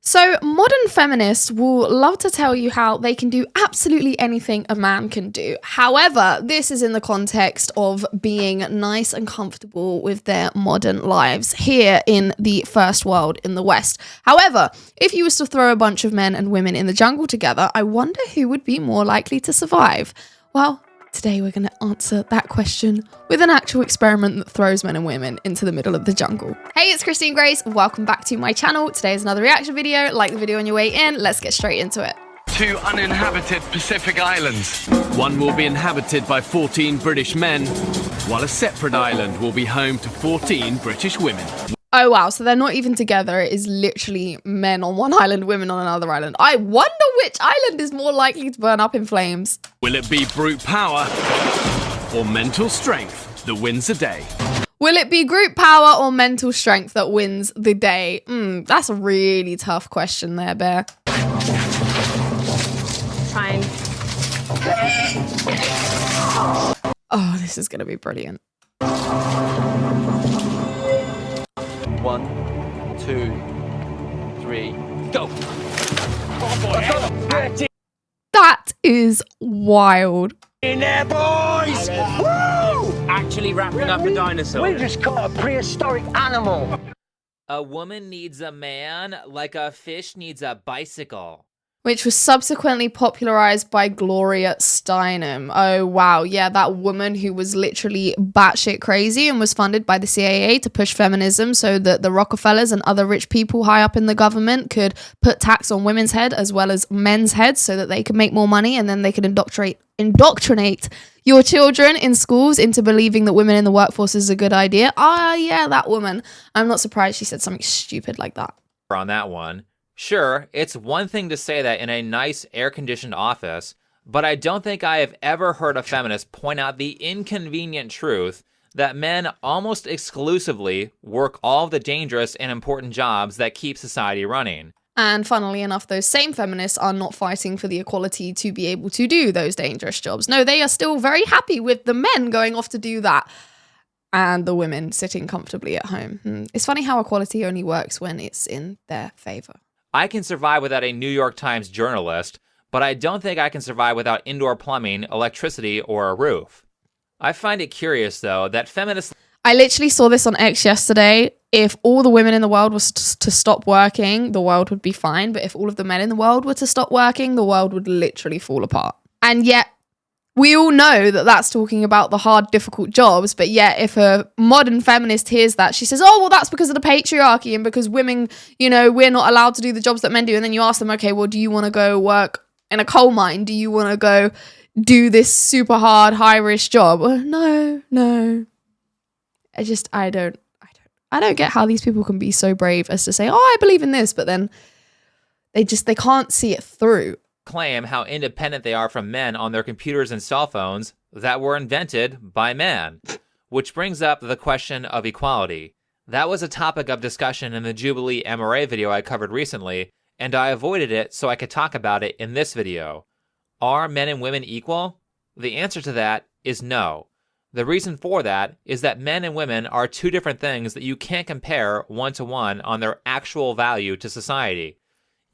So, modern feminists will love to tell you how they can do absolutely anything a man can do. However, this is in the context of being nice and comfortable with their modern lives here in the first world in the West. However, if you was to throw a bunch of men and women in the jungle together, I wonder who would be more likely to survive. Well, today we're going to answer that question with an actual experiment that throws men and women into the middle of the jungle. Hey, it's Christine Grace. Welcome back to my channel. Today is another reaction video. Like the video on your way in. Let's get straight into it. 2 uninhabited Pacific islands. One will be inhabited by 14 British men, while a separate island will be home to 14 British women. Oh wow, so they're not even together. It is literally men on one island, women on another island. I wonder which island is more likely to burn up in flames. Will it be brute power or mental strength that wins the day? Will it be group power or mental strength that wins the day? That's a really tough question there, Bear. Fine. Oh, this is going to be brilliant. 1, 2, 3, go! That is wild. In there, boys! Woo! Actually wrapping up a dinosaur. We just caught a prehistoric animal. A woman needs a man like a fish needs a bicycle. Which was subsequently popularized by Gloria Steinem. Oh, wow. Yeah, that woman who was literally batshit crazy and was funded by the CIA to push feminism so that the Rockefellers and other rich people high up in the government could put tax on women's head as well as men's heads so that they could make more money and then they could indoctrinate your children in schools into believing that women in the workforce is a good idea. Ah, yeah, that woman. I'm not surprised she said something stupid like that. On that one. Sure, it's one thing to say that in a nice air-conditioned office, but I don't think I have ever heard a feminist point out the inconvenient truth that men almost exclusively work all of the dangerous and important jobs that keep society running. And funnily enough, those same feminists are not fighting for the equality to be able to do those dangerous jobs. No, they are still very happy with the men going off to do that and the women sitting comfortably at home. It's funny how equality only works when it's in their favor. I can survive without a New York Times journalist, but I don't think I can survive without indoor plumbing, electricity, or a roof. I find it curious, though, that feminists... I literally saw this on X yesterday. If all the women in the world was to stop working, the world would be fine. But if all of the men in the world were to stop working, the world would literally fall apart. And yet, we all know that that's talking about the hard, difficult jobs. But yet, if a modern feminist hears that, she says, oh, well, that's because of the patriarchy and because women, you know, we're not allowed to do the jobs that men do. And then you ask them, okay, well, do you want to go work in a coal mine? Do you want to go do this super hard, high-risk job? No. I don't get how these people can be so brave as to say, oh, I believe in this. But then they can't see it through. Claim how independent they are from men on their computers and cell phones that were invented by man. Which brings up the question of equality. That was a topic of discussion in the Jubilee MRA video I covered recently, and I avoided it so I could talk about it in this video. Are men and women equal? The answer to that is no. The reason for that is that men and women are two different things that you can't compare one-to-one on their actual value to society.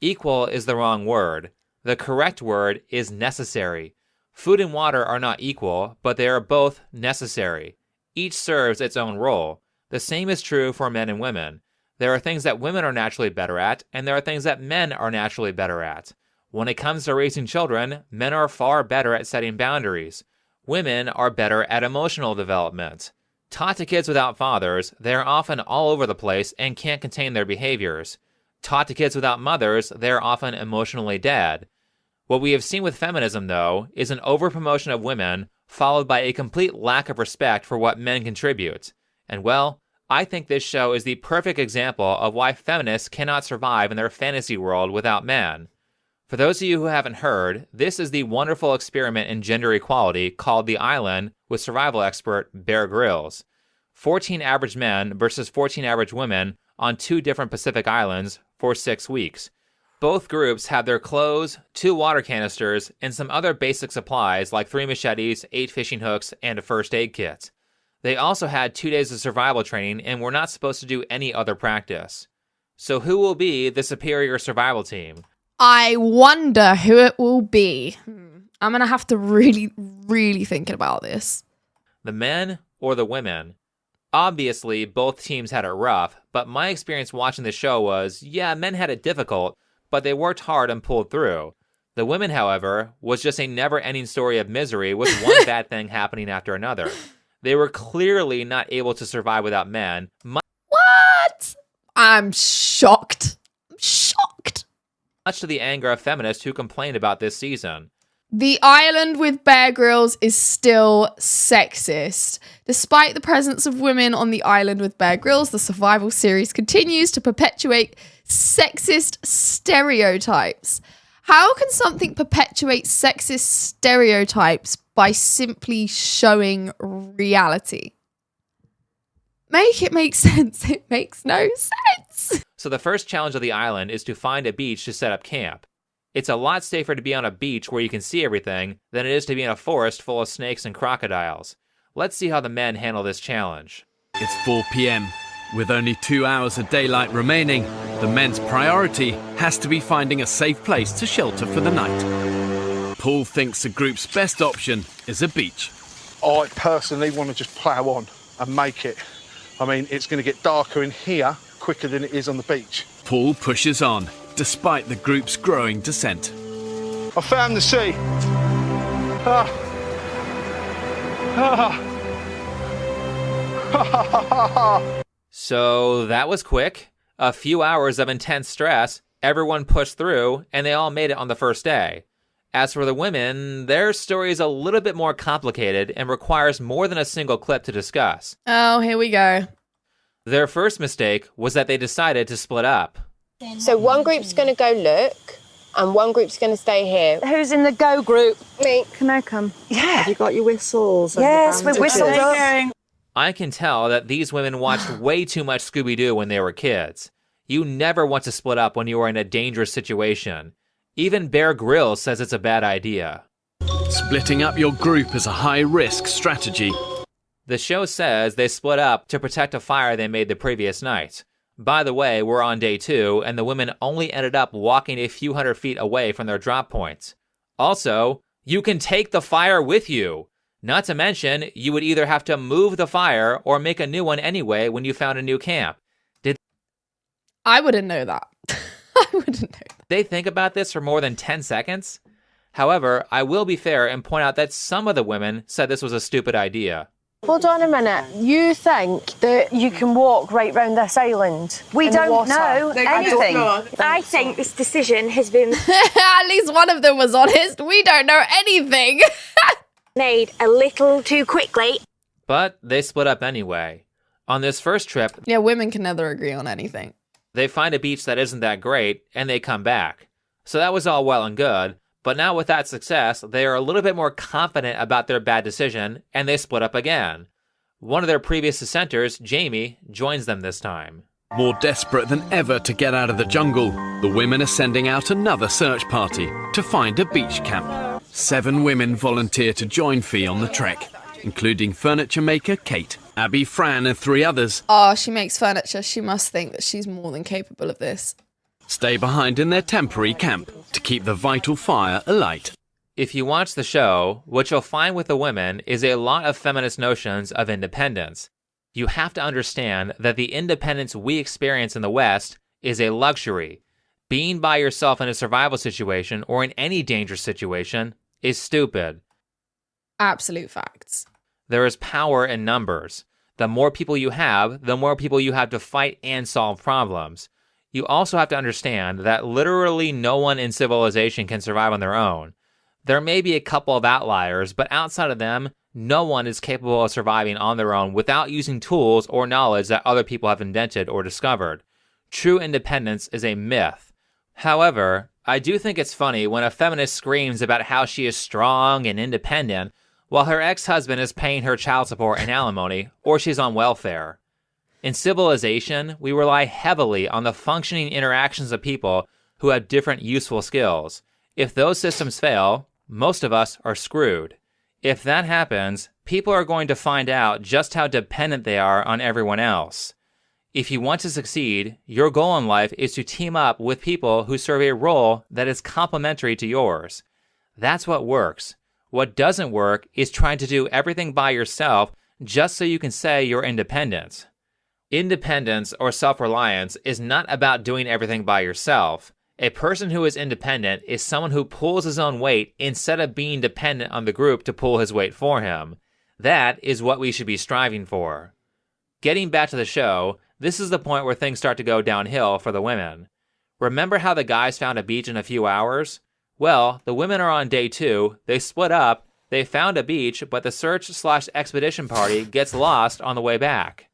Equal is the wrong word. The correct word is necessary. Food and water are not equal, but they are both necessary. Each serves its own role. The same is true for men and women. There are things that women are naturally better at, and there are things that men are naturally better at. When it comes to raising children, men are far better at setting boundaries. Women are better at emotional development. Taught to kids without fathers, they are often all over the place and can't contain their behaviors. Taught to kids without mothers, they are often emotionally dead. What we have seen with feminism, though, is an overpromotion of women, followed by a complete lack of respect for what men contribute. And well, I think this show is the perfect example of why feminists cannot survive in their fantasy world without men. For those of you who haven't heard, this is the wonderful experiment in gender equality called The Island with survival expert Bear Grylls. 14 average men versus 14 average women on 2 different Pacific islands for 6 weeks. Both groups have their clothes, 2 water canisters, and some other basic supplies like 3 machetes, 8 fishing hooks, and a first aid kit. They also had 2 days of survival training and were not supposed to do any other practice. So who will be the superior survival team? I wonder who it will be. I'm going to have to really, really think about this. The men or the women? Obviously, both teams had it rough, but my experience watching the show was, yeah, men had it difficult, but they worked hard and pulled through. The women, however, was just a never-ending story of misery with one bad thing happening after another. They were clearly not able to survive without men. What? I'm shocked. I'm shocked. Much to the anger of feminists who complained about this season. The island with Bear Grylls is still sexist. Despite the presence of women on the island with Bear Grylls, the survival series continues to perpetuate sexist stereotypes. How can something perpetuate sexist stereotypes by simply showing reality? Make it make sense. It makes no sense. So the first challenge of the island is to find a beach to set up camp. It's a lot safer to be on a beach where you can see everything than it is to be in a forest full of snakes and crocodiles. Let's see how the men handle this challenge. It's 4 p.m. With only 2 hours of daylight remaining, the men's priority has to be finding a safe place to shelter for the night. Paul thinks the group's best option is a beach. I personally want to just plough on and make it. I mean, it's going to get darker in here quicker than it is on the beach. Paul pushes on, despite the group's growing dissent. I found the sea. So that was quick. A few hours of intense stress, everyone pushed through, and they all made it on the first day. As for the women, their story is a little bit more complicated and requires more than a single clip to discuss. Oh, here we go. Their first mistake was that they decided to split up. So one group's going to go look, and one group's going to stay here. Who's in the go group? Me. Can I come? Yeah. Have you got your whistles? Yes, we're whistled up. I can tell that these women watched way too much Scooby-Doo when they were kids. You never want to split up when you are in a dangerous situation. Even Bear Grylls says it's a bad idea. Splitting up your group is a high-risk strategy. The show says they split up to protect a fire they made the previous night. By the way, we're on day 2, and the women only ended up walking a few hundred feet away from their drop points. Also, you can take the fire with you. Not to mention, you would either have to move the fire or make a new one anyway when you found a new camp. I wouldn't know that. I wouldn't know that. They think about this for more than 10 seconds? However, I will be fair and point out that some of the women said this was a stupid idea. Hold on a minute. You think that you can walk right round this island? We in the don't water? know anything. I think this decision has been At least one of them was honest. We don't know anything. made a little too quickly. But they split up anyway. On this first trip, Yeah, women can never agree on anything. they find a beach that isn't that great, and they come back. So that was all well and good, but now with that success, they are a little bit more confident about their bad decision, and they split up again. One of their previous dissenters, Jamie, joins them this time. More desperate than ever to get out of the jungle, the women are sending out another search party to find a beach camp. 7 women volunteer to join Fee on the trek, including furniture maker Kate, Abby, Fran, and 3 others. Oh, she makes furniture. She must think that she's more than capable of this. Stay behind in their temporary camp to keep the vital fire alight. If you watch the show, what you'll find with the women is a lot of feminist notions of independence. You have to understand that the independence we experience in the West is a luxury. Being by yourself in a survival situation or in any dangerous situation is stupid. Absolute facts. There is power in numbers. The more people you have, the more people you have to fight and solve problems. You also have to understand that literally no one in civilization can survive on their own. There may be a couple of outliers, but outside of them, no one is capable of surviving on their own without using tools or knowledge that other people have invented or discovered. True independence is a myth. However, I do think it's funny when a feminist screams about how she is strong and independent while her ex-husband is paying her child support and alimony, or she's on welfare. In civilization, we rely heavily on the functioning interactions of people who have different useful skills. If those systems fail, most of us are screwed. If that happens, people are going to find out just how dependent they are on everyone else. If you want to succeed, your goal in life is to team up with people who serve a role that is complementary to yours. That's what works. What doesn't work is trying to do everything by yourself just so you can say you're independent. Independence or self-reliance is not about doing everything by yourself. A person who is independent is someone who pulls his own weight instead of being dependent on the group to pull his weight for him. That is what we should be striving for. Getting back to the show, this is the point where things start to go downhill for the women. Remember how the guys found a beach in a few hours? Well, the women are on day 2, they split up, they found a beach, but the search/expedition party gets lost on the way back.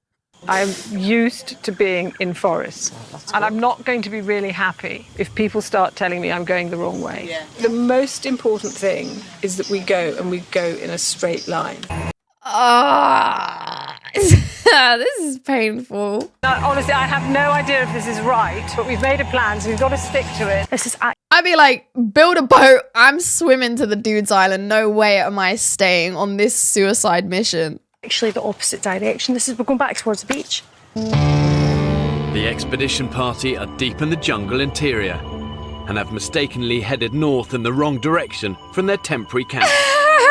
I'm used to being in forests, and I'm not going to be really happy if people start telling me I'm going the wrong way. Yeah. The most important thing is that we go in a straight line. This is painful. Honestly, I have no idea if this is right, but we've made a plan, so we've got to stick to it. This is I'd be like, build a boat. I'm swimming to the dude's island. No way am I staying on this suicide mission. Actually, the opposite direction. We're going back towards the beach. The expedition party are deep in the jungle interior and have mistakenly headed north in the wrong direction from their temporary camp.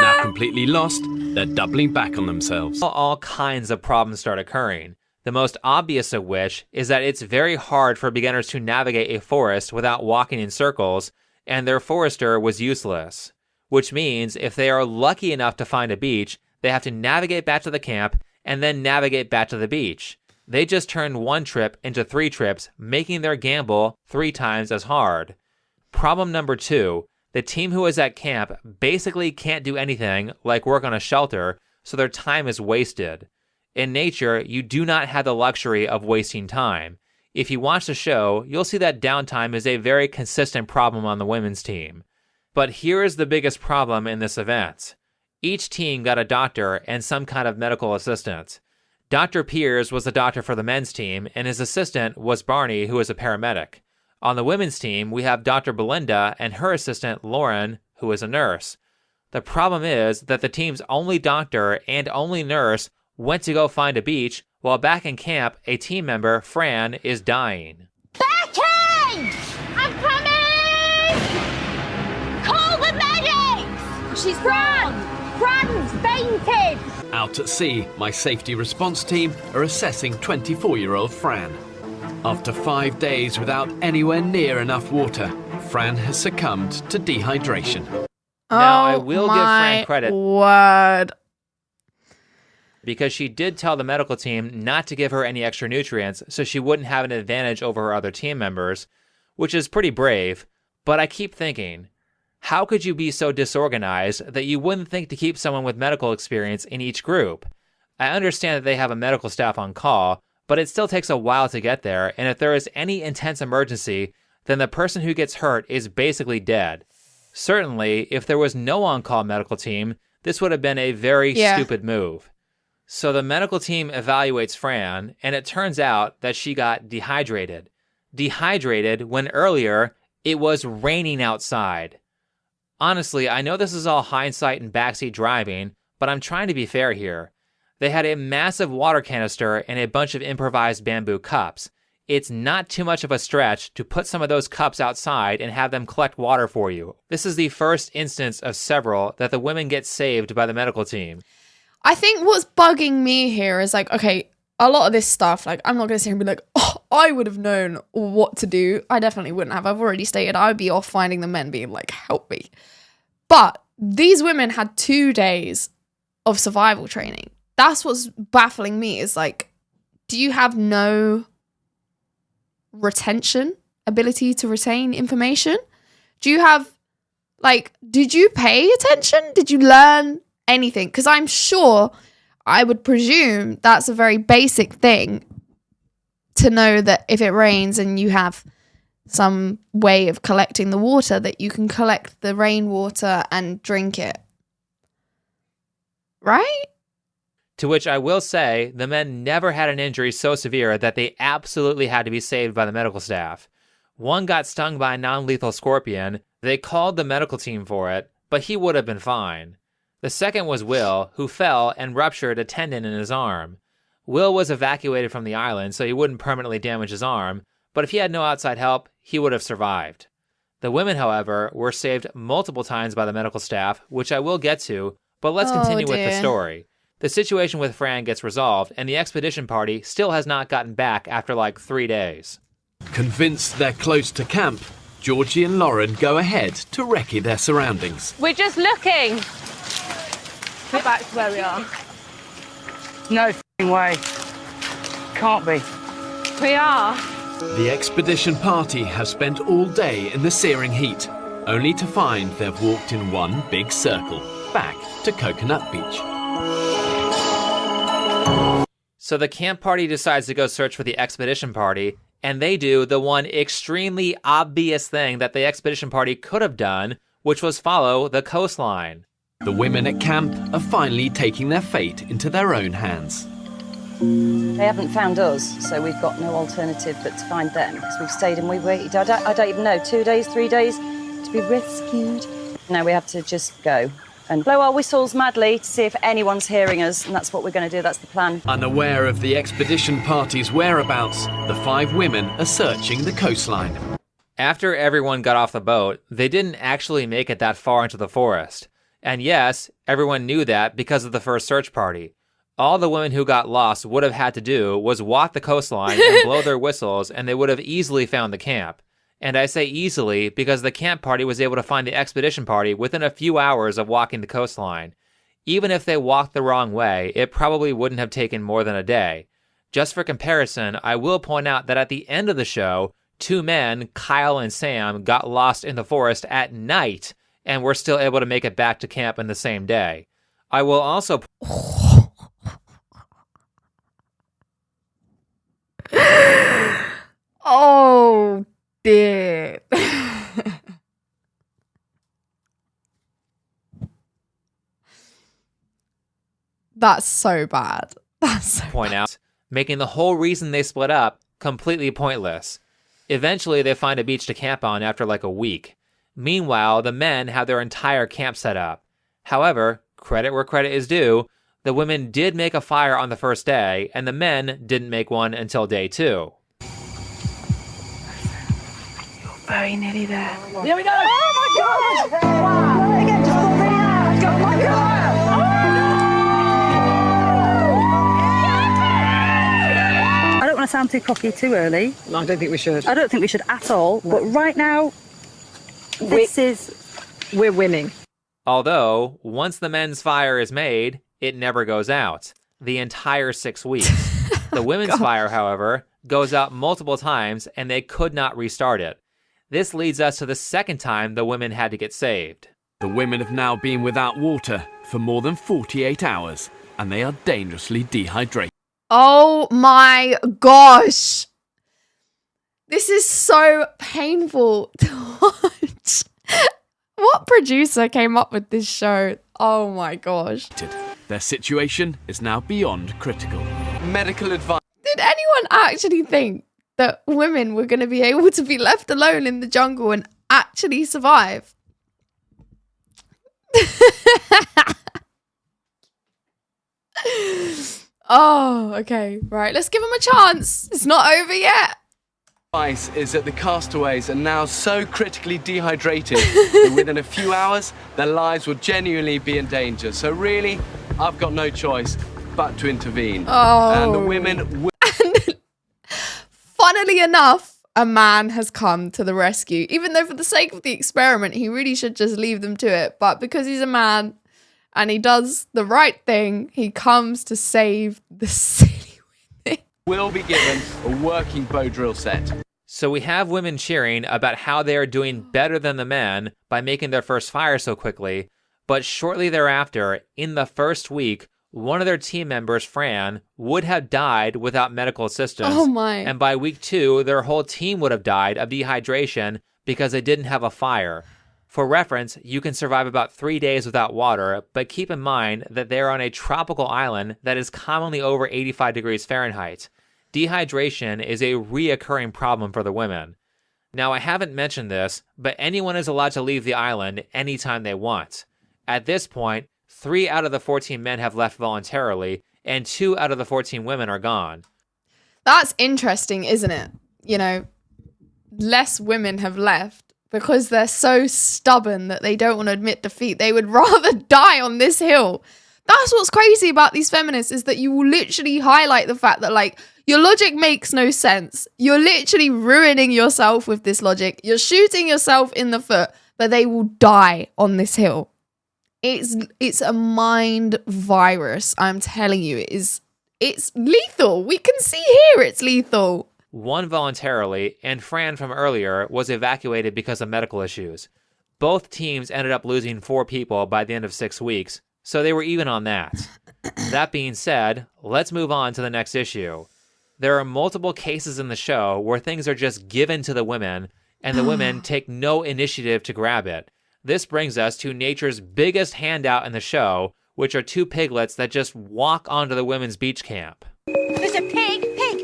Now completely lost, they're doubling back on themselves. All kinds of problems start occurring. The most obvious of which is that it's very hard for beginners to navigate a forest without walking in circles, and their forester was useless. Which means if they are lucky enough to find a beach, they have to navigate back to the camp and then navigate back to the beach. They just turned one trip into 3 trips, making their gamble 3 times as hard. Problem number 2, the team who is at camp basically can't do anything like work on a shelter, so their time is wasted. In nature, you do not have the luxury of wasting time. If you watch the show, you'll see that downtime is a very consistent problem on the women's team. But here is the biggest problem in this event. Each team got a doctor and some kind of medical assistant. Dr. Piers was the doctor for the men's team, and his assistant was Barney, who is a paramedic. On the women's team, we have Dr. Belinda and her assistant, Lauren, who is a nurse. The problem is that the team's only doctor and only nurse went to go find a beach, while back in camp, a team member, Fran, is dying. Becky! I'm coming! Call the medics! She's Fran! Fran's fainted! Out at sea, my safety response team are assessing 24-year-old Fran. After 5 days without anywhere near enough water, Fran has succumbed to dehydration. Now, I will give Fran credit. Word. Because she did tell the medical team not to give her any extra nutrients so she wouldn't have an advantage over her other team members, which is pretty brave. But I keep thinking, how could you be so disorganized that you wouldn't think to keep someone with medical experience in each group? I understand that they have a medical staff on call, but it still takes a while to get there, and if there is any intense emergency, then the person who gets hurt is basically dead. Certainly, if there was no on-call medical team, this would have been a very stupid move. So the medical team evaluates Fran, and it turns out that she got dehydrated. Dehydrated when earlier it was raining outside. Honestly, I know this is all hindsight and backseat driving, but I'm trying to be fair here. They had a massive water canister and a bunch of improvised bamboo cups. It's not too much of a stretch to put some of those cups outside and have them collect water for you. This is the first instance of several that the women get saved by the medical team. I think what's bugging me here is like, okay, a lot of this stuff, like, I'm not going to sit here and be like, oh, I would have known what to do. I definitely wouldn't have. I've already stated I would be off finding the men being like, help me. But these women had 2 days of survival training. That's what's baffling me is like, do you have no retention ability to retain information? Do you have, like, did you pay attention? Did you learn anything? Because I'm sure, I would presume that's a very basic thing to know that if it rains and you have some way of collecting the water, that you can collect the rainwater and drink it. Right? To which I will say, the men never had an injury so severe that they absolutely had to be saved by the medical staff. One got stung by a non-lethal scorpion. They called the medical team for it, but he would have been fine. The second was Will, who fell and ruptured a tendon in his arm. Will was evacuated from the island so he wouldn't permanently damage his arm, but if he had no outside help, he would have survived. The women, however, were saved multiple times by the medical staff, which I will get to, but let's continue with the story. The situation with Fran gets resolved, and the expedition party still has not gotten back after like 3 days. Convinced they're close to camp, Georgie and Lauren go ahead to recce their surroundings. We're just looking. We're back to where we are. No f***ing way. Can't be. We are. The expedition party have spent all day in the searing heat, only to find they've walked in one big circle, back to Coconut Beach. So the camp party decides to go search for the expedition party, and they do the one extremely obvious thing that the expedition party could have done, which was follow the coastline. The women at camp are finally taking their fate into their own hands. They haven't found us, so we've got no alternative but to find them, because we've stayed and we waited, I don't even know, 2 days, 3 days to be rescued. Now we have to just go and blow our whistles madly to see if anyone's hearing us, and that's what we're going to do, that's the plan. Unaware of the expedition party's whereabouts, the 5 women are searching the coastline. After everyone got off the boat, they didn't actually make it that far into the forest. And yes, everyone knew that because of the first search party. All the women who got lost would have had to do was walk the coastline and blow their whistles, and they would have easily found the camp. And I say easily because the camp party was able to find the expedition party within a few hours of walking the coastline. Even if they walked the wrong way, it probably wouldn't have taken more than a day. Just for comparison, I will point out that at the end of the show, 2 men, Kyle and Sam, got lost in the forest at night and were still able to make it back to camp in the same day. I will also... Oh, dear. That's so bad. That's so point out, making the whole reason they split up completely pointless. Eventually, they find a beach to camp on after like a week. Meanwhile, the men have their entire camp set up. However, credit where credit is due, the women did make a fire on the first day, and the men didn't make one until day 2. Very nearly there. Here we go! Oh my God! Wow. Again, just pull me out! Oh my God! I don't want to sound too cocky too early. No, I don't think we should. I don't think we should at all, but right now, We're winning. Although, once the men's fire is made, it never goes out. The entire 6 weeks. The women's fire, however, goes out multiple times, and they could not restart it. This leads us to the second time the women had to get saved. The women have now been without water for more than 48 hours, and they are dangerously dehydrated. Oh my gosh. This is so painful to watch. What producer came up with this show? Oh my gosh. Their situation is now beyond critical. Medical advice. Did anyone actually think that women were going to be able to be left alone in the jungle and actually survive? Oh, okay. Right, let's give them a chance. It's not over yet. Advice is that the castaways are now so critically dehydrated that within a few hours, their lives will genuinely be in danger. So really, I've got no choice but to intervene. Oh. And the women will... Funnily enough, a man has come to the rescue. Even though for the sake of the experiment, he really should just leave them to it. But because he's a man and he does the right thing, he comes to save the silly women. will be given a working bow drill set. So we have women cheering about how they are doing better than the men by making their first fire so quickly, but shortly thereafter, in the first week, one of their team members, Fran, would have died without medical assistance. Oh my. And by week 2, their whole team would have died of dehydration because they didn't have a fire. For reference, you can survive about 3 days without water, but keep in mind that they're on a tropical island that is commonly over 85 degrees Fahrenheit. Dehydration is a reoccurring problem for the women. Now, I haven't mentioned this, but anyone is allowed to leave the island anytime they want. At this point, 3 out of the 14 men have left voluntarily, and 2 out of the 14 women are gone. That's interesting, isn't it? You know, less women have left because they're so stubborn that they don't want to admit defeat. They would rather die on this hill. That's what's crazy about these feminists, is that you will literally highlight the fact that, like, your logic makes no sense. You're literally ruining yourself with this logic. You're shooting yourself in the foot, but they will die on this hill. It's a mind virus. I'm telling you, it's lethal. We can see here it's lethal. One voluntarily, and Fran from earlier was evacuated because of medical issues. Both teams ended up losing 4 people by the end of 6 weeks, so they were even on that. That being said, let's move on to the next issue. There are multiple cases in the show where things are just given to the women, and the women take no initiative to grab it. This brings us to nature's biggest handout in the show, which are 2 piglets that just walk onto the women's beach camp. There's a pig there.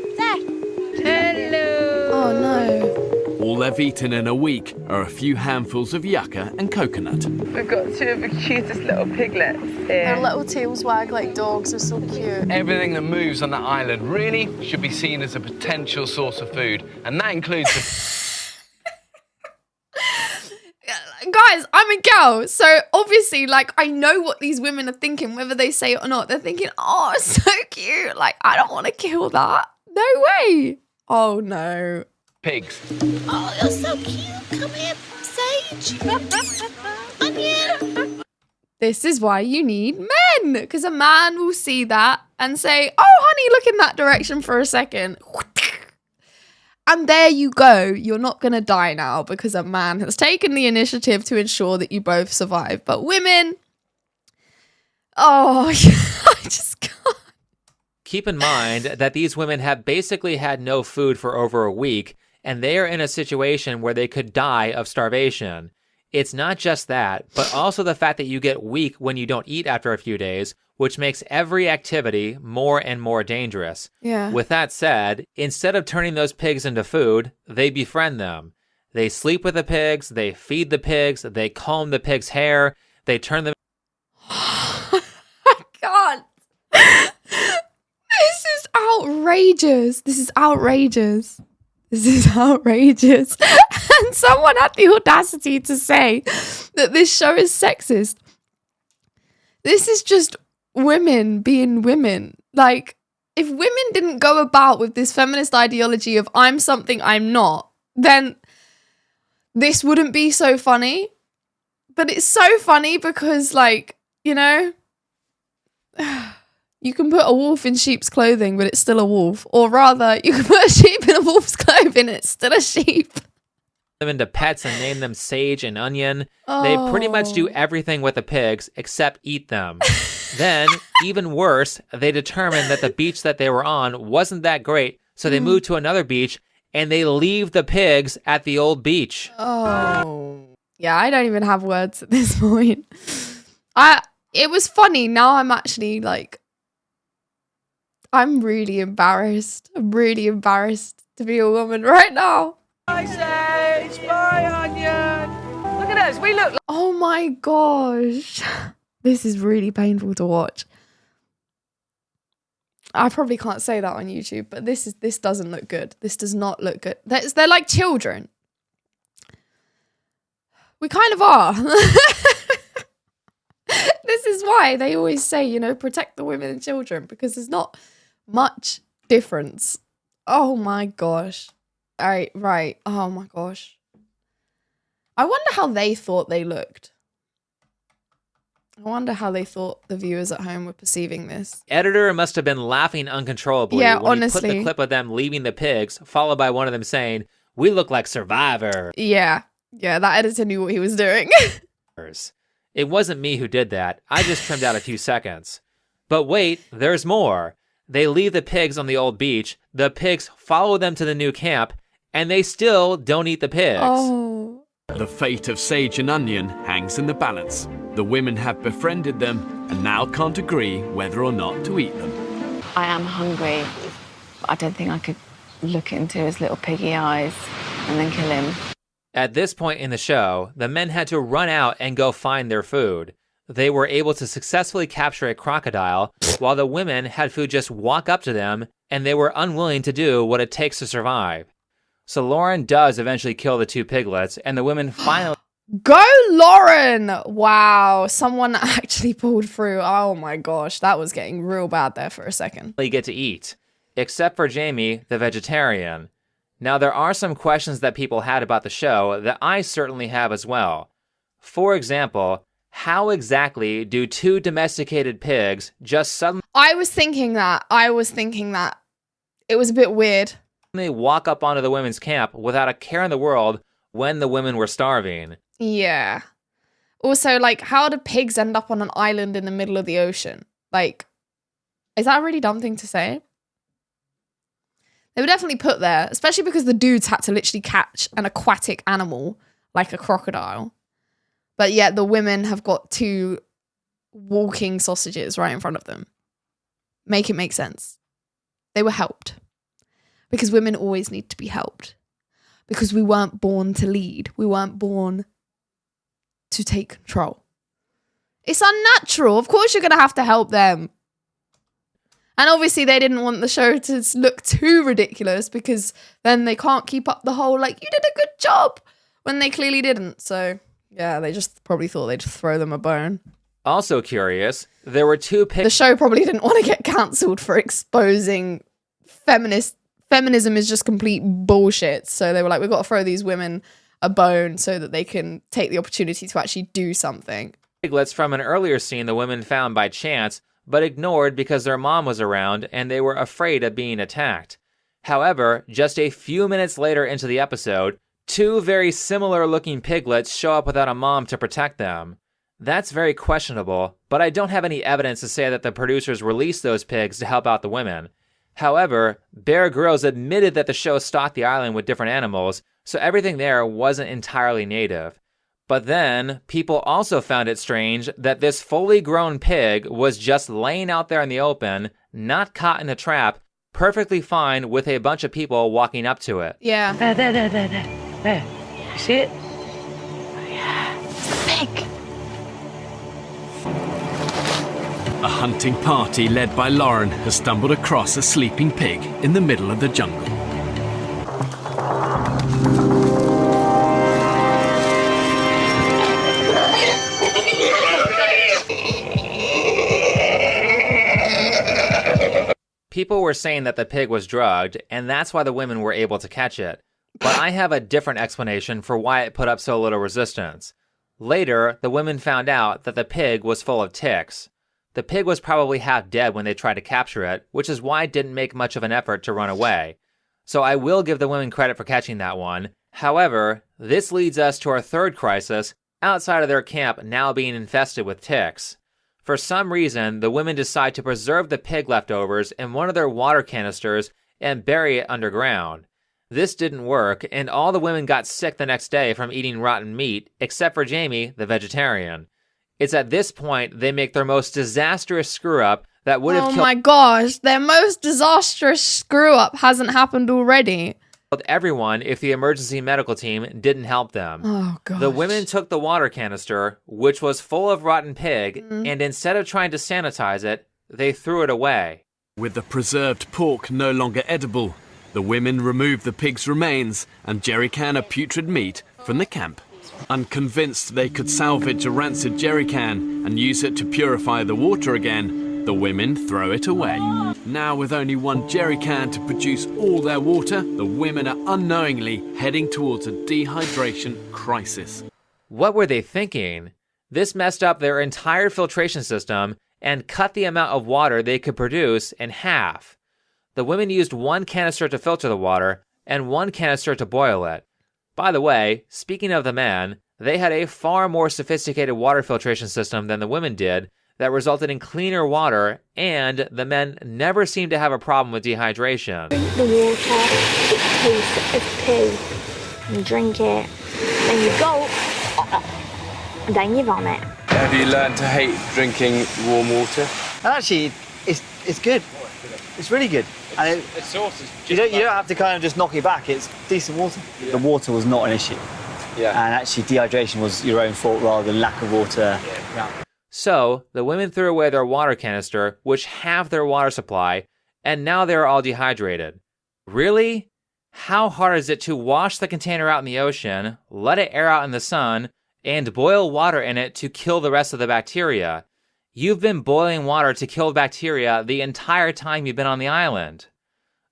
Hello. Oh no. All they've eaten in a week are a few handfuls of yucca and coconut. We've got 2 of the cutest little piglets here. Their little tails wag like dogs. They're so cute. Everything that moves on that island really should be seen as a potential source of food, and that includes the... Guys, I'm a girl, so obviously, like, I know what these women are thinking, whether they say it or not. They're thinking, oh, it's so cute. Like, I don't want to kill that. No way. Oh, no. pigs. Oh, you're so cute. Come here, Sage. Onion. This is why you need men, because a man will see that and say, oh, honey, look in that direction for a second. And there you go. You're not going to die now because a man has taken the initiative to ensure that you both survive. But women, oh, I just can't. Keep in mind that these women have basically had no food for over a week, and they are in a situation where they could die of starvation. It's not just that, but also the fact that you get weak when you don't eat after a few days, which makes every activity more and more dangerous. Yeah. With that said, instead of turning those pigs into food, they befriend them. They sleep with the pigs, they feed the pigs, they comb the pigs' hair, they turn them... I can't. This is outrageous. This is outrageous. This is outrageous. And someone had the audacity to say that this show is sexist. This is just women being women. Like, if women didn't go about with this feminist ideology of I'm something I'm not, then this wouldn't be so funny. But it's so funny because, like, you know, you can put a wolf in sheep's clothing, but it's still a wolf. Or rather, you can put a sheep in a wolf's clothing, it's still a sheep. them into pets and name them Sage and Onion. They pretty much do everything with the pigs except eat them. Then, even worse, they determined that the beach that they were on wasn't that great, so they moved to another beach and they leave the pigs at the old beach. Oh. Yeah, I don't even have words at this point. It was funny. Now I'm actually like, I'm really embarrassed. I'm really embarrassed to be a woman right now. Bye, Sage. Bye, Onion. Look at us. We look like... Oh my gosh. This is really painful to watch. I probably can't say that on YouTube, but this doesn't look good. This does not look good. They're like children. We kind of are. This is why they always say, you know, protect the women and children, because there's not much difference. Oh my gosh. All right, right. Oh my gosh. I wonder how they thought they looked. I wonder how they thought the viewers at home were perceiving this. Editor must have been laughing uncontrollably when honestly. he put the clip of them leaving the pigs, followed by one of them saying, "We look like Survivor." Yeah, that editor knew what he was doing. It wasn't me who did that. I just trimmed out a few seconds. But wait, there's more. They leave the pigs on the old beach, the pigs follow them to the new camp, and they still don't eat the pigs. Oh. The fate of Sage and Onion hangs in the balance. The women have befriended them and now can't agree whether or not to eat them. I am hungry. I don't think I could look into his little piggy eyes and then kill him. At this point in the show, the men had to run out and go find their food. they were able to successfully capture a crocodile, while the women had food just walk up to them, and they were unwilling to do what it takes to survive. So Lauren does eventually kill the 2 piglets, and the women finally Go Lauren! Wow, someone actually pulled through. Oh my gosh, that was getting real bad there for a second. get to eat, except for Jamie, the vegetarian. Now, there are some questions that people had about the show that I certainly have as well. For example, how exactly do 2 domesticated pigs just suddenly I was thinking that. It was a bit weird. walk up onto the women's camp without a care in the world when the women were starving? Yeah. Also, like, how do pigs end up on an island in the middle of the ocean? Like, is that a really dumb thing to say? They were definitely put there, especially because the dudes had to literally catch an aquatic animal like a crocodile. But yet the women have got 2 walking sausages right in front of them. Make it make sense. They were helped. Because women always need to be helped. Because we weren't born to lead. We weren't born to take control. It's unnatural. Of course you're going to have to help them. And obviously they didn't want the show to look too ridiculous because then they can't keep up the whole, like, you did a good job, when they clearly didn't. So, yeah, they just probably thought they'd throw them a bone. Also curious, there were 2 pigs. The show probably didn't want to get cancelled for exposing feminism is just complete bullshit. So they were like, we've got to throw these women a bone so that they can take the opportunity to actually do something. Piglets from an earlier scene the women found by chance, but ignored because their mom was around and they were afraid of being attacked. However, just a few minutes later into the episode, 2 very similar looking piglets show up without a mom to protect them. That's very questionable, but I don't have any evidence to say that the producers released those pigs to help out the women. However, Bear Grylls admitted that the show stocked the island with different animals, so everything there wasn't entirely native. But then, people also found it strange that this fully grown pig was just laying out there in the open, not caught in a trap, perfectly fine with a bunch of people walking up to it. Yeah. There. You see it? Yeah. It's the pig. A hunting party led by Lauren has stumbled across a sleeping pig in the middle of the jungle. People were saying that the pig was drugged, and that's why the women were able to catch it. But I have a different explanation for why it put up so little resistance. Later, the women found out that the pig was full of ticks. The pig was probably half dead when they tried to capture it, which is why it didn't make much of an effort to run away. So I will give the women credit for catching that one. However, this leads us to our 3rd crisis, outside of their camp now being infested with ticks. For some reason, the women decide to preserve the pig leftovers in one of their water canisters and bury it underground. This didn't work, and all the women got sick the next day from eating rotten meat, except for Jamie, the vegetarian. It's at this point they make their most disastrous screw-up that would have killed... Oh my gosh, their most disastrous screw-up hasn't happened already. Everyone if the emergency medical team didn't help them. Oh gosh. The women took the water canister, which was full of rotten pig, and instead of trying to sanitize it, they threw it away. With the preserved pork no longer edible, the women removed the pig's remains and jerrycan of putrid meat from the camp. Unconvinced they could salvage a rancid jerrycan and use it to purify the water again, the women throw it away. Now with only one jerrycan to produce all their water, the women are unknowingly heading towards a dehydration crisis. What were they thinking? This messed up their entire filtration system and cut the amount of water they could produce in half. The women used 1 canister to filter the water and 1 canister to boil it. By the way, speaking of the men, they had a far more sophisticated water filtration system than the women did that resulted in cleaner water, and the men never seemed to have a problem with dehydration. The water, it tastes of poo. You drink it, then you go, and then you vomit. Have you learned to hate drinking warm water? Actually, it's good. It's really good. And you don't have to kind of just knock it back. It's decent water. Yeah. The water was not an issue. Yeah. And actually, dehydration was your own fault rather than lack of water. Yeah. So, the women threw away their water canister, which halved their water supply, and now they are all dehydrated. Really? How hard is it to wash the container out in the ocean, let it air out in the sun, and boil water in it to kill the rest of the bacteria? You've been boiling water to kill bacteria the entire time you've been on the island.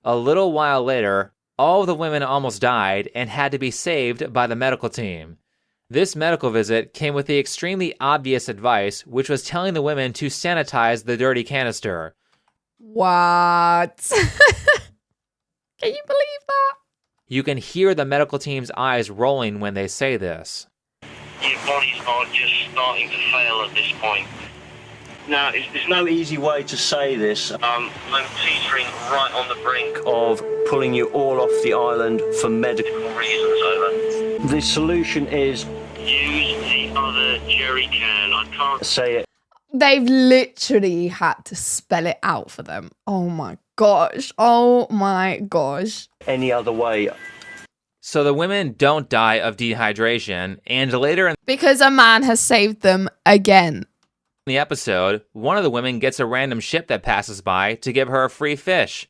A little while later, all of the women almost died and had to be saved by the medical team. This medical visit came with the extremely obvious advice, which was telling the women to sanitize the dirty canister. What? Can you believe that? You can hear the medical team's eyes rolling when they say this. Your bodies are just starting to fail at this point. Now, there's no easy way to say this. I'm teetering right on the brink of pulling you all off the island for medical reasons, over. The solution is use the other jerry can. I can't say it. They've literally had to spell it out for them. Oh my gosh. Oh my gosh. Any other way. So the women don't die of dehydration, and later in Because a man has saved them again. the episode, one of the women gets a random ship that passes by to give her a free fish.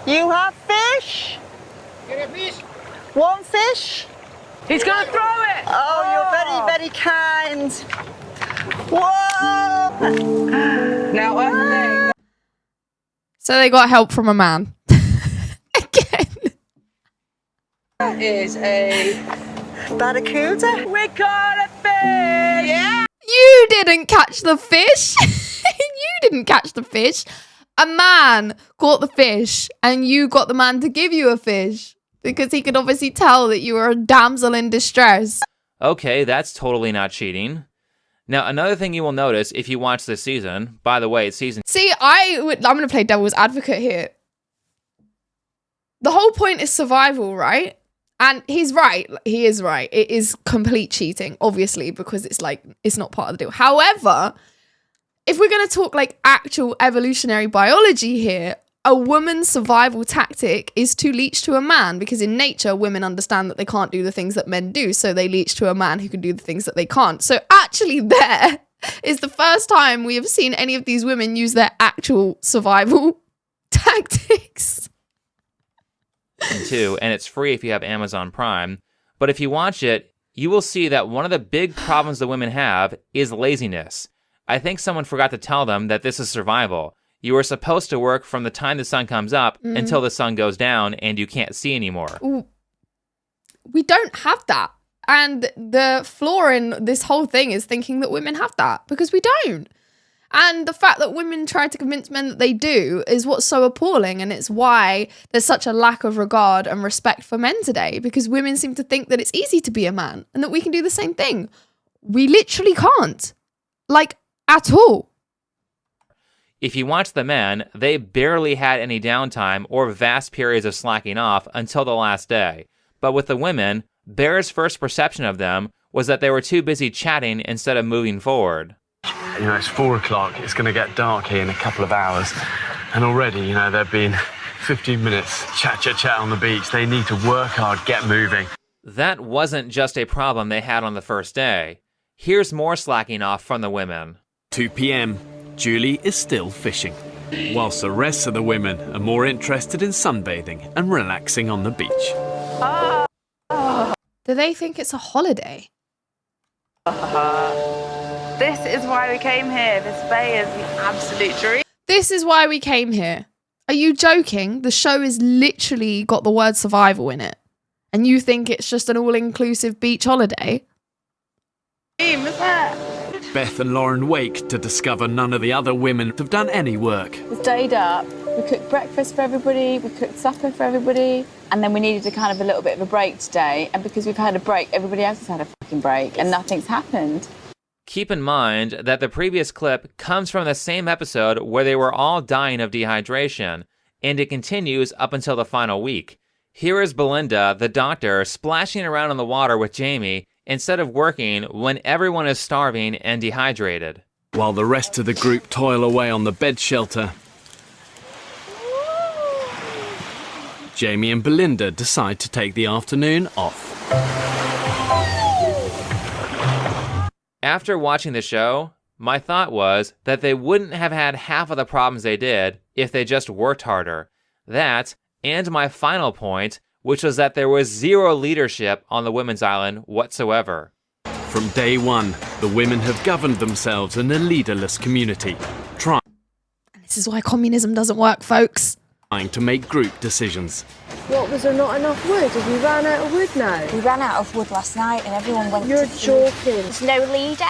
You have fish? Get a fish. One fish? He's going to throw it! Oh, you're very, very kind. Whoa! Now, I think... So they got help from a man. That is a... Barracuda? We caught a fish! Yeah! You didn't catch the fish. You didn't catch the fish. A man caught the fish and you got the man to give you a fish because he could obviously tell that you were a damsel in distress. Okay, that's totally not cheating. Now, another thing you will notice if you watch this season, by the way, it's season... See, I'm going to play devil's advocate here. The whole point is survival, right? And he's right. He is right. It is complete cheating, obviously, because it's like, it's not part of the deal. However, if we're going to talk like actual evolutionary biology here, a woman's survival tactic is to leech to a man, because in nature, women understand that they can't do the things that men do. So they leech to a man who can do the things that they can't. So actually there is the first time we have seen any of these women use their actual survival tactics. Too, and it's free if you have Amazon Prime. But if you watch it, you will see that one of the big problems the women have is laziness. I think someone forgot to tell them that this is survival. You are supposed to work from the time the sun comes up until the sun goes down and you can't see anymore. Ooh. We don't have that. And the flaw in this whole thing is thinking that women have that, because we don't. And the fact that women try to convince men that they do is what's so appalling. And it's why there's such a lack of regard and respect for men today, because women seem to think that it's easy to be a man and that we can do the same thing. We literally can't. Like, at all. If you watch the men, they barely had any downtime or vast periods of slacking off until the last day. But with the women, Bear's first perception of them was that they were too busy chatting instead of moving forward. You know, it's 4 o'clock, it's going to get dark here in a couple of hours. And already, you know, there have been 15 minutes chat on the beach. They need to work hard, get moving. That wasn't just a problem they had on the first day. Here's more slacking off from the women. 2 p.m. Julie is still fishing, whilst the rest of the women are more interested in sunbathing and relaxing on the beach. Do they think it's a holiday? This is why we came here. This bay is the absolute dream. This is why we came here. Are you joking? The show has literally got the word survival in it. And you think it's just an all-inclusive beach holiday? Dream, isn't it? Beth and Lauren wake to discover none of the other women have done any work. We stayed up, we cooked breakfast for everybody, we cooked supper for everybody, and then we needed a kind of a little bit of a break today. And because we've had a break, everybody else has had a fucking break, and nothing's happened. Keep in mind that the previous clip comes from the same episode where they were all dying of dehydration, and it continues up until the final week. Here is Belinda, the doctor, splashing around in the water with Jamie instead of working when everyone is starving and dehydrated. While the rest of the group toil away on the bed shelter, Jamie and Belinda decide to take the afternoon off. After watching the show, My thought was that they wouldn't have had half of the problems they did if they just worked harder. That, and my final point, which was that there was zero leadership on the women's island whatsoever. From day one, the women have governed themselves in a leaderless community, trying This is why communism doesn't work, folks. to make group decisions. What, was there not enough wood? Have you ran out of wood now? We ran out of wood last night and everyone went You're to... joking. There's no leader.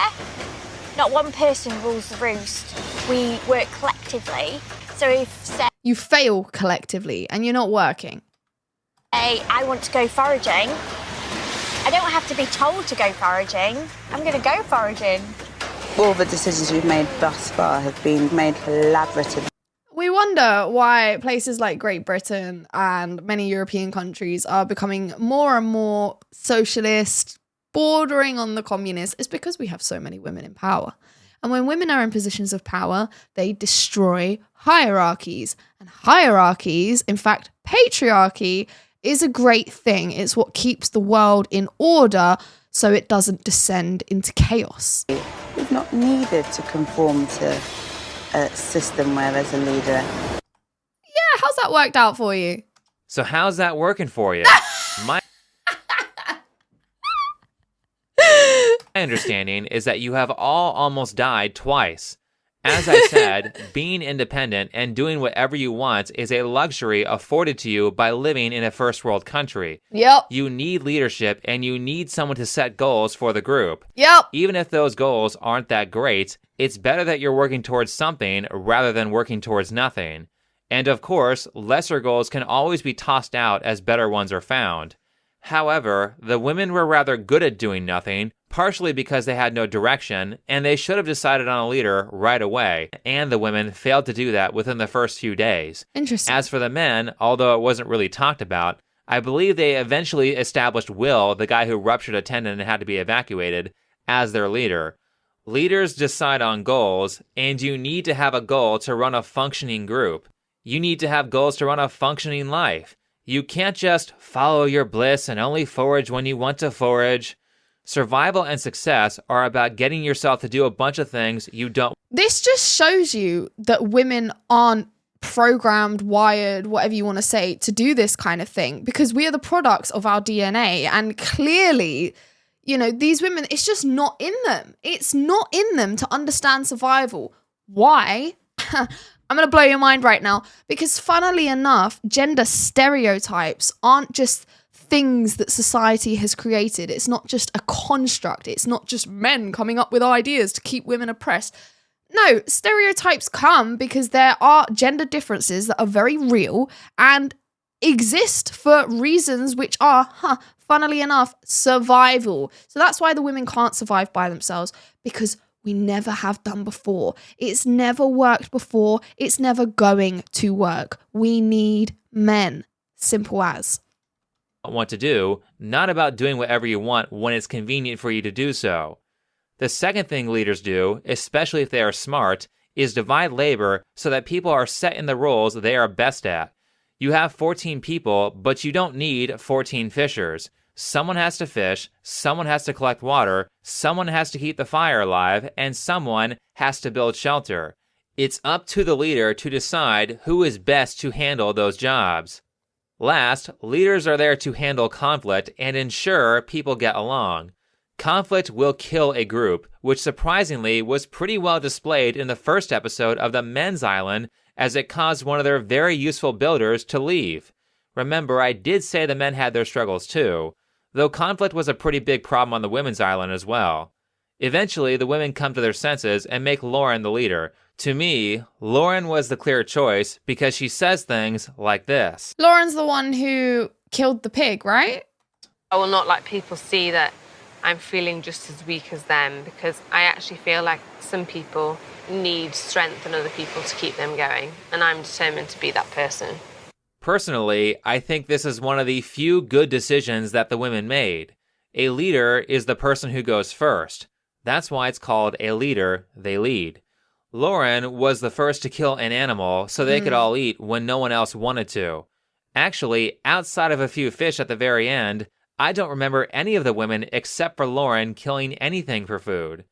Not one person rules the roost. We work collectively. So if, say, You fail collectively and you're not working. I want to go foraging, I don't have to be told to go foraging. I'm going to go foraging. All the decisions we've made thus far have been made collaboratively. We wonder why places like Great Britain and many European countries are becoming more and more socialist, bordering on the communist. It's because we have so many women in power. And when women are in positions of power, they destroy hierarchies. And hierarchies, in fact, patriarchy, is a great thing. It's what keeps the world in order so it doesn't descend into chaos. We've not needed to conform to a system where there's a leader. Yeah, how's that worked out for you? So how's that working for you? My understanding is that you have all almost died twice. As I said, being independent and doing whatever you want is a luxury afforded to you by living in a first world country. Yep. You need leadership and you need someone to set goals for the group. Yep. Even if those goals aren't that great, it's better that you're working towards something rather than working towards nothing. And of course, lesser goals can always be tossed out as better ones are found. However, the women were rather good at doing nothing, partially because they had no direction, and they should have decided on a leader right away, and the women failed to do that within the first few days. Interesting. As for the men, although it wasn't really talked about, I believe they eventually established Will, the guy who ruptured a tendon and had to be evacuated, as their leader. Leaders decide on goals, and you need to have a goal to run a functioning group. You need to have goals to run a functioning life. You can't just follow your bliss and only forage when you want to forage. Survival and success are about getting yourself to do a bunch of things you don't. This just shows you that women aren't programmed, wired, whatever you want to say, to do this kind of thing, because we are the products of our DNA. And clearly, you know, these women, it's just not in them. It's not in them to understand survival. Why? I'm going to blow your mind right now, because funnily enough, gender stereotypes aren't just things that society has created. It's not just a construct. It's not just men coming up with ideas to keep women oppressed. No, stereotypes come because there are gender differences that are very real and exist for reasons which are, funnily enough, survival. So that's why the women can't survive by themselves, because we never have done before. It's never worked before. It's never going to work. We need men. Simple as. Want to do, not about doing whatever you want when it's convenient for you to do so. The second thing leaders do, especially if they are smart, is divide labor so that people are set in the roles they are best at. You have 14 people, but you don't need 14 fishers. Someone has to fish, someone has to collect water, someone has to keep the fire alive, and someone has to build shelter. It's up to the leader to decide who is best to handle those jobs. Last, leaders are there to handle conflict and ensure people get along. Conflict will kill a group, which surprisingly was pretty well displayed in the first episode of the Men's Island, as it caused one of their very useful builders to leave. Remember, I did say the men had their struggles too, though conflict was a pretty big problem on the Women's Island as well. Eventually, the women come to their senses and make Lauren the leader. To me, Lauren was the clear choice because she says things like this. Lauren's the one who killed the pig, right? I will not let people see that I'm feeling just as weak as them, because I actually feel like some people need strength in other people to keep them going, and I'm determined to be that person. Personally, I think this is one of the few good decisions that the women made. A leader is the person who goes first. That's why it's called a leader, they lead. Lauren was the first to kill an animal so they could all eat when no one else wanted to. Actually, outside of a few fish at the very end, I don't remember any of the women except for Lauren killing anything for food.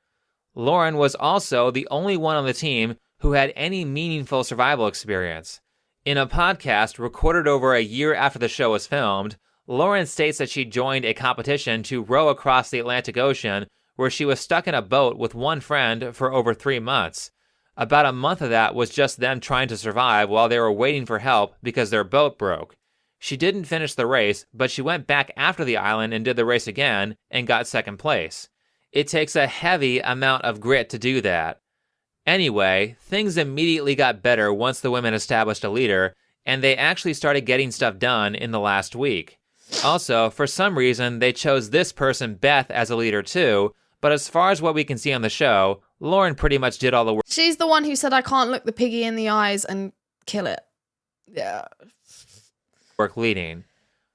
Lauren was also the only one on the team who had any meaningful survival experience. In a podcast recorded over a year after the show was filmed, Lauren states that she joined a competition to row across the Atlantic Ocean where she was stuck in a boat with one friend for over 3 months. About a month of that was just them trying to survive while they were waiting for help because their boat broke. She didn't finish the race, but she went back after the island and did the race again and got second place. It takes a heavy amount of grit to do that. Anyway, things immediately got better once the women established a leader, and they actually started getting stuff done in the last week. Also, for some reason, they chose this person, Beth, as a leader too, but as far as what we can see on the show, Lauren pretty much did all the work. She's the one who said, I can't look the piggy in the eyes and kill it. Yeah. Work leading.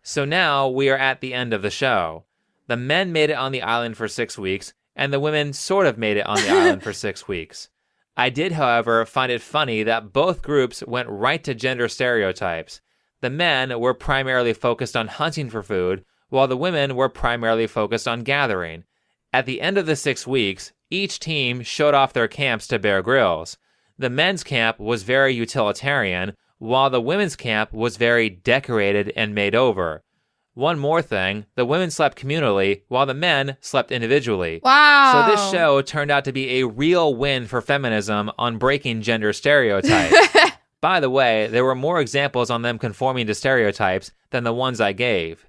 So now we are at the end of the show. The men made it on the island for 6 weeks, and the women sort of made it on the island for 6 weeks. I did, however, find it funny that both groups went right to gender stereotypes. The men were primarily focused on hunting for food, while the women were primarily focused on gathering. At the end of the 6 weeks, each team showed off their camps to Bear Grylls. The men's camp was very utilitarian, while the women's camp was very decorated and made over. One more thing, the women slept communally, while the men slept individually. Wow. So this show turned out to be a real win for feminism on breaking gender stereotypes. By the way, there were more examples on them conforming to stereotypes than the ones I gave.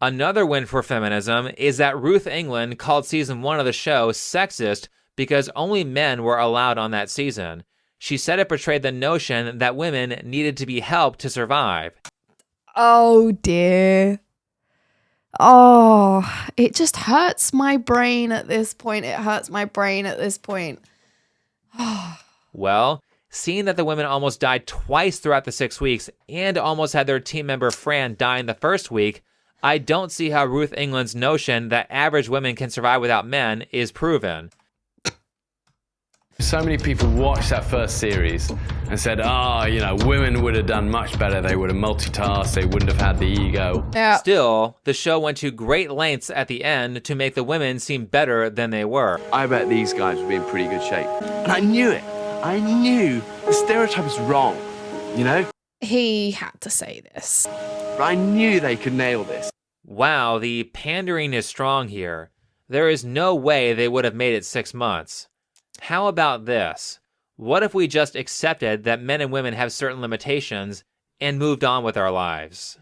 Another win for feminism is that Ruth England called season 1 of the show sexist because only men were allowed on that season. She said it portrayed the notion that women needed to be helped to survive. Oh dear. Oh, it just hurts my brain at this point. It hurts my brain at this point. Well, seeing that the women almost died twice throughout the 6 weeks and almost had their team member Fran die in the first week, I don't see how Ruth England's notion that average women can survive without men is proven. So many people watched that first series and said, women would have done much better. They would have multitasked. They wouldn't have had the ego. Yeah. Still, the show went to great lengths at the end to make the women seem better than they were. I bet these guys would be in pretty good shape. And I knew it. I knew the stereotype was wrong, you know? He had to say this. But I knew they could nail this. Wow, the pandering is strong here. There is no way they would have made it 6 months. How about this? What if we just accepted that men and women have certain limitations and moved on with our lives?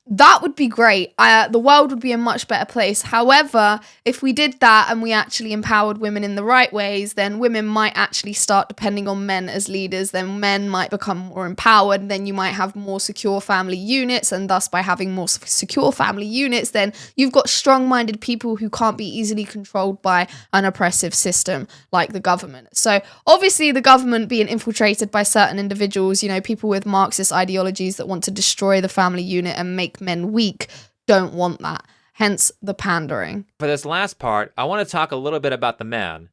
That would be great. The world would be a much better place. However, if we did that and we actually empowered women in the right ways, then women might actually start depending on men as leaders. Then men might become more empowered. Then you might have more secure family units. And thus, by having more secure family units, then you've got strong-minded people who can't be easily controlled by an oppressive system like the government. So obviously, the government being infiltrated by certain individuals, people with Marxist ideologies that want to destroy the family unit and make men weak, don't want that. Hence the pandering. For this last part, I want to talk a little bit about the men.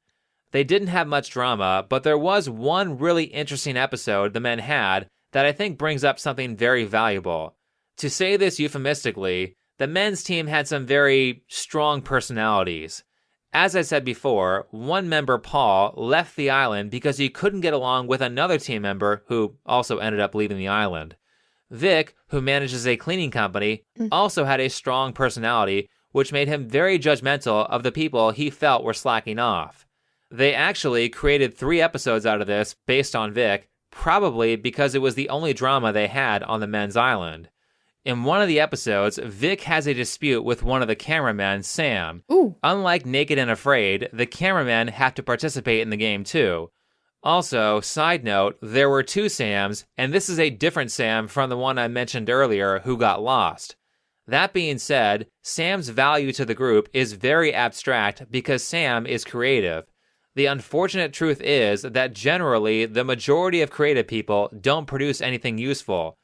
They didn't have much drama, but there was one really interesting episode the men had that I think brings up something very valuable. To say this euphemistically, the men's team had some very strong personalities. As I said before, one member, Paul, left the island because he couldn't get along with another team member who also ended up leaving the island. Vic, who manages a cleaning company, also had a strong personality, which made him very judgmental of the people he felt were slacking off. They actually created 3 episodes out of this based on Vic, probably because it was the only drama they had on the men's island. In one of the episodes, Vic has a dispute with one of the cameramen, Sam. Ooh. Unlike Naked and Afraid, the cameramen have to participate in the game too. Also, side note, there were 2 Sams, and this is a different Sam from the one I mentioned earlier who got lost. That being said, Sam's value to the group is very abstract because Sam is creative. The unfortunate truth is that generally, the majority of creative people don't produce anything useful.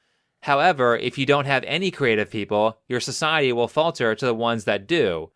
However, if you don't have any creative people, your society will falter to the ones that do.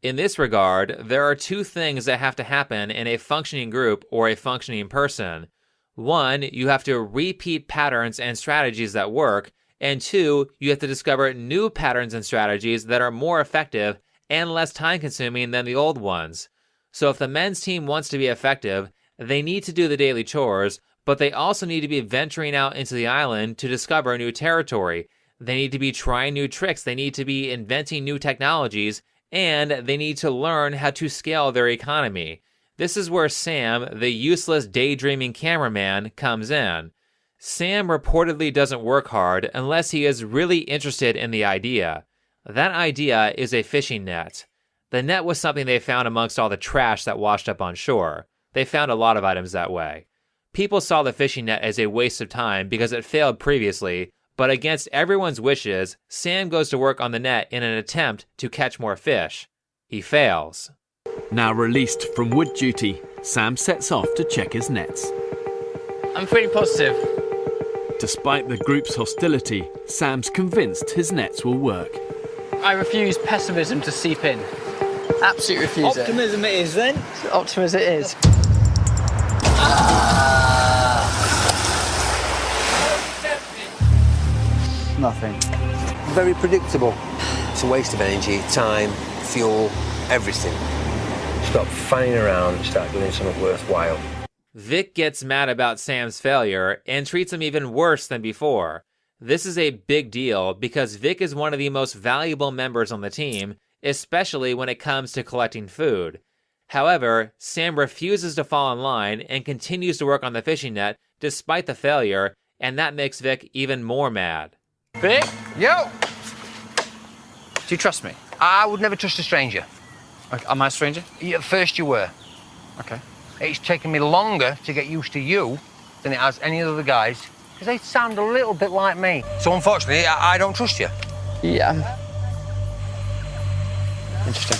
In this regard, there are 2 things that have to happen in a functioning group or a functioning person. 1, you have to repeat patterns and strategies that work, and 2, you have to discover new patterns and strategies that are more effective and less time-consuming than the old ones. So if the men's team wants to be effective, they need to do the daily chores, but they also need to be venturing out into the island to discover new territory. They need to be trying new tricks, they need to be inventing new technologies, and they need to learn how to scale their economy. This is where Sam, the useless daydreaming cameraman, comes in. Sam reportedly doesn't work hard unless he is really interested in the idea. That idea is a fishing net. The net was something they found amongst all the trash that washed up on shore. They found a lot of items that way. People saw the fishing net as a waste of time because it failed previously, but against everyone's wishes, Sam goes to work on the net in an attempt to catch more fish. He fails. Now released from wood duty, Sam sets off to check his nets. I'm feeling positive. Despite the group's hostility, Sam's convinced his nets will work. I refuse pessimism to seep in. Absolutely refuse it. Optimism it is then. Optimism it is. Nothing. Very predictable. It's a waste of energy, time, fuel, everything. Stop fanning around and start doing something worthwhile. Vic gets mad about Sam's failure and treats him even worse than before. This is a big deal because Vic is one of the most valuable members on the team, especially when it comes to collecting food. However, Sam refuses to fall in line and continues to work on the fishing net despite the failure, and that makes Vic even more mad. Vic? Yo! Do you trust me? I would never trust a stranger. Okay, am I a stranger? Yeah, at first you were. Okay. It's taken me longer to get used to you than it has any other guys, because they sound a little bit like me. So unfortunately, I don't trust you. Yeah. Interesting.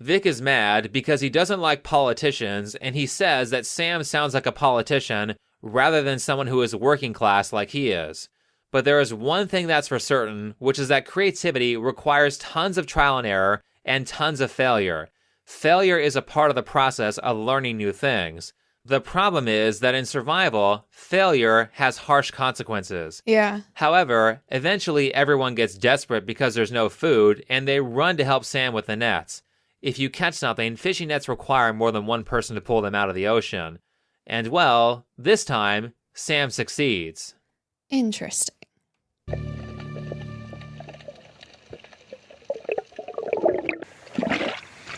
Vic is mad because he doesn't like politicians, and he says that Sam sounds like a politician rather than someone who is working class like he is. But there is one thing that's for certain, which is that creativity requires tons of trial and error and tons of failure. Failure is a part of the process of learning new things. The problem is that in survival, failure has harsh consequences. Yeah. However, eventually everyone gets desperate because there's no food, and they run to help Sam with the nets. If you catch something, fishing nets require more than one person to pull them out of the ocean. And well, this time, Sam succeeds. Interesting.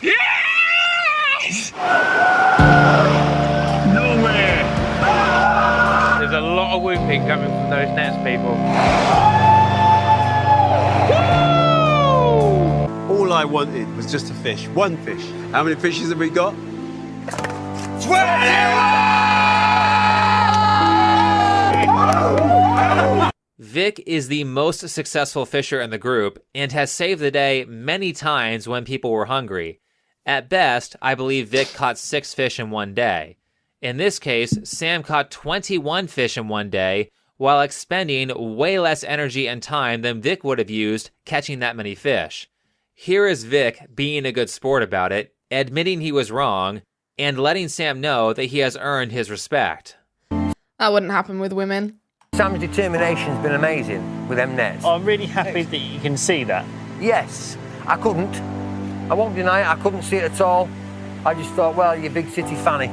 Yes! No way! There's a lot of whooping coming from those nets, people. All I wanted was just a fish, one fish. How many fishes have we got? 21! Vic is the most successful fisher in the group and has saved the day many times when people were hungry. At best, I believe Vic caught 6 fish in one day. In this case, Sam caught 21 fish in one day while expending way less energy and time than Vic would have used catching that many fish. Here is Vic being a good sport about it, admitting he was wrong, and letting Sam know that he has earned his respect. That wouldn't happen with women. Sam's determination's been amazing with them nets. I'm really happy that you can see that. Yes, I couldn't. I won't deny it, I couldn't see it at all. I just thought, well, you're a big city fanny.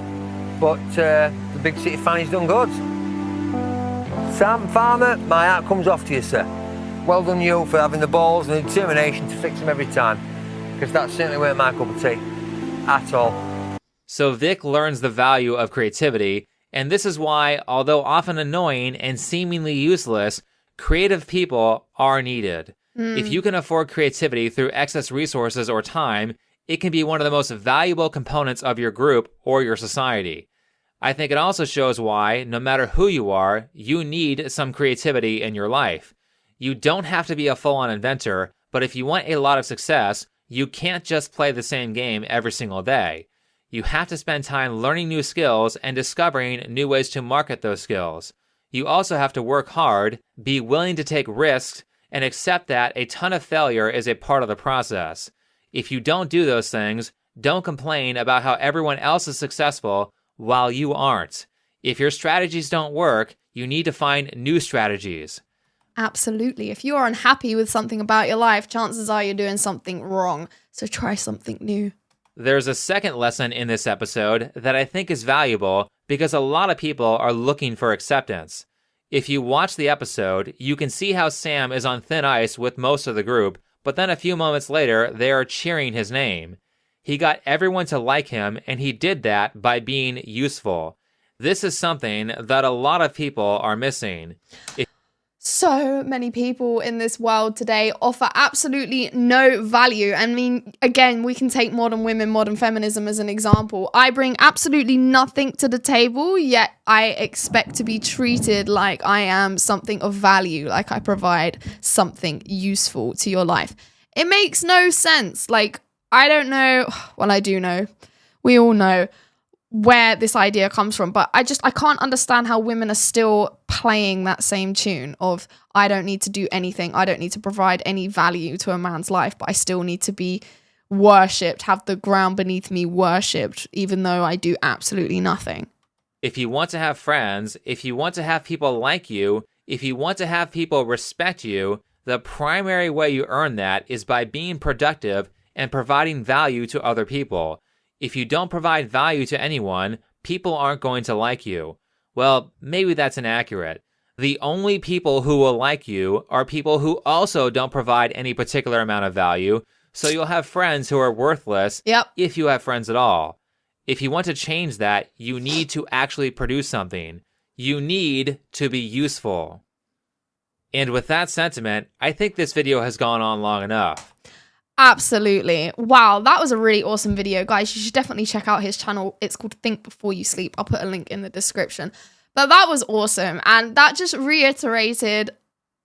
But the big city fanny's done good. Sam, farmer, my hat comes off to you, sir. Well done you for having the balls and the determination to fix them every time. Because that certainly weren't my cup of tea. At all. So Vic learns the value of creativity, and this is why, although often annoying and seemingly useless, creative people are needed. If you can afford creativity through excess resources or time, it can be one of the most valuable components of your group or your society. I think it also shows why, no matter who you are, you need some creativity in your life. You don't have to be a full-on inventor, but if you want a lot of success, you can't just play the same game every single day. You have to spend time learning new skills and discovering new ways to market those skills. You also have to work hard, be willing to take risks, and accept that a ton of failure is a part of the process. If you don't do those things, don't complain about how everyone else is successful while you aren't. If your strategies don't work, you need to find new strategies. Absolutely. If you're unhappy with something about your life, chances are you're doing something wrong. So try something new. There's a second lesson in this episode that I think is valuable because a lot of people are looking for acceptance. If you watch the episode, you can see how Sam is on thin ice with most of the group, but then a few moments later, they are cheering his name. He got everyone to like him, and he did that by being useful. This is something that a lot of people are missing. So many people in this world today offer absolutely no value. I mean, again, we can take modern women, modern feminism as an example. I bring absolutely nothing to the table, yet I expect to be treated like I am something of value, like I provide something useful to your life. It makes no sense. Like, I don't know. Well, I do know. We all know where this idea comes from, but I can't understand how women are still playing that same tune of, I don't need to do anything, I don't need to provide any value to a man's life, but I still need to be worshipped, have the ground beneath me worshipped, even though I do absolutely nothing. If you want to have friends, if you want to have people like you, if you want to have people respect you, the primary way you earn that is by being productive and providing value to other people. If you don't provide value to anyone, people aren't going to like you. Well, maybe that's inaccurate. The only people who will like you are people who also don't provide any particular amount of value, so you'll have friends who are worthless if you have friends at all. If you want to change that, you need to actually produce something. You need to be useful. And with that sentiment, I think this video has gone on long enough. Absolutely. Wow, that was a really awesome video, guys. You should definitely check out his channel. It's called Think Before You Sleep. I'll put a link in the description. But that was awesome. And that just reiterated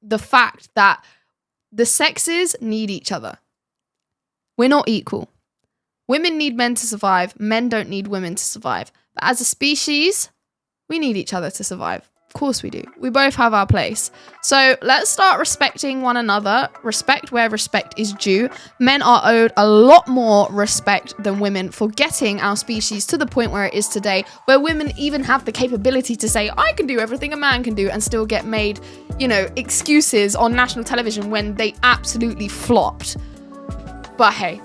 the fact that the sexes need each other. We're not equal. Women need men to survive. Men don't need women to survive. But as a species, we need each other to survive. Of course we do. We both have our place. So let's start respecting one another. Respect where respect is due. Men are owed a lot more respect than women for getting our species to the point where it is today, where women even have the capability to say, I can do everything a man can do, and still get made, excuses on national television when they absolutely flopped. But hey,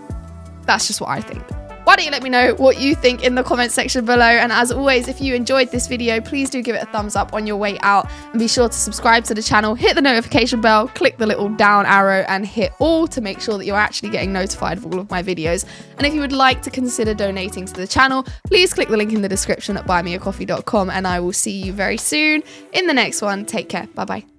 that's just what I think. Why don't you let me know what you think in the comment section below? And as always, if you enjoyed this video, please do give it a thumbs up on your way out. And be sure to subscribe to the channel, hit the notification bell, click the little down arrow and hit all to make sure that you're actually getting notified of all of my videos. And if you would like to consider donating to the channel, please click the link in the description at buymeacoffee.com. And I will see you very soon in the next one. Take care. Bye-bye.